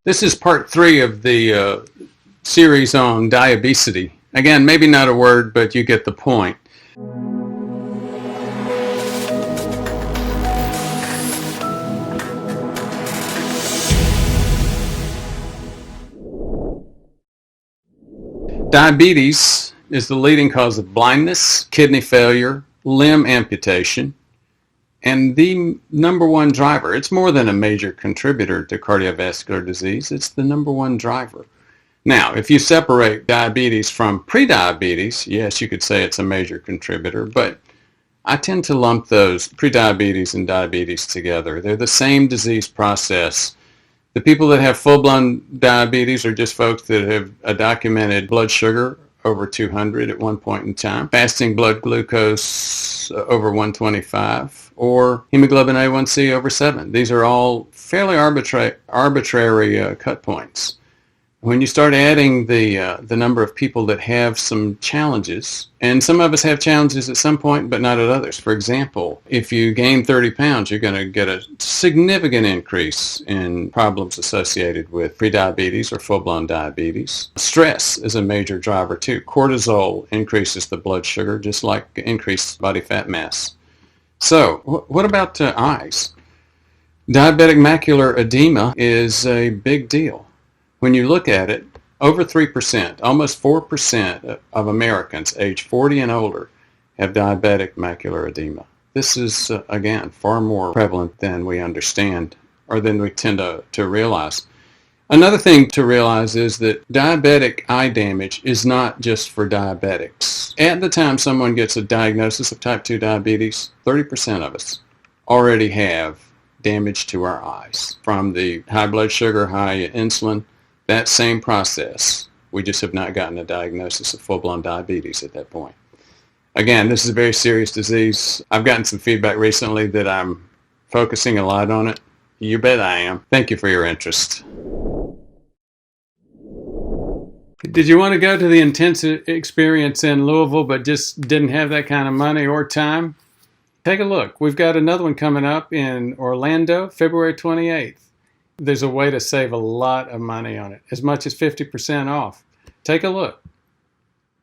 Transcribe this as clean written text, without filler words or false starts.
This is part 3 of the series on diabesity. Again, maybe not a word, but you get the point. Diabetes is the leading cause of blindness, kidney failure, limb amputation, and the number one driver. It's more than a major contributor to cardiovascular disease. It's the number one driver. Now, if you separate diabetes from prediabetes, yes, you could say it's a major contributor, but I tend to lump those prediabetes and diabetes together. They're the same disease process. The people that have full-blown diabetes are just folks that have a documented blood sugar over 200 at one point in time, fasting blood glucose over 125, or hemoglobin A1C over 7. These are all fairly arbitrary cut points. When you start adding the number of people that have some challenges, and some of us have challenges at some point, but not at others. For example, if you gain 30 pounds, you're going to get a significant increase in problems associated with prediabetes or full-blown diabetes. Stress is a major driver too. Cortisol increases the blood sugar, just like increased body fat mass. So, what about eyes? Diabetic macular edema is a big deal. When you look at it, over 3%, almost 4% of Americans age 40 and older have diabetic macular edema. This is, again, far more prevalent than we understand or than we tend to realize. Another thing to realize is that diabetic eye damage is not just for diabetics. At the time someone gets a diagnosis of type 2 diabetes, 30% of us already have damage to our eyes from the high blood sugar, high insulin. That same process. We just have not gotten a diagnosis of full-blown diabetes at that point. Again, this is a very serious disease. I've gotten some feedback recently that I'm focusing a lot on it. You bet I am. Thank you for your interest. Did you want to go to the intensive experience in Louisville but just didn't have that kind of money or time? Take a look. We've got another one coming up in Orlando, February 28th. There's a way to save a lot of money on it, as much as 50% off. Take a look.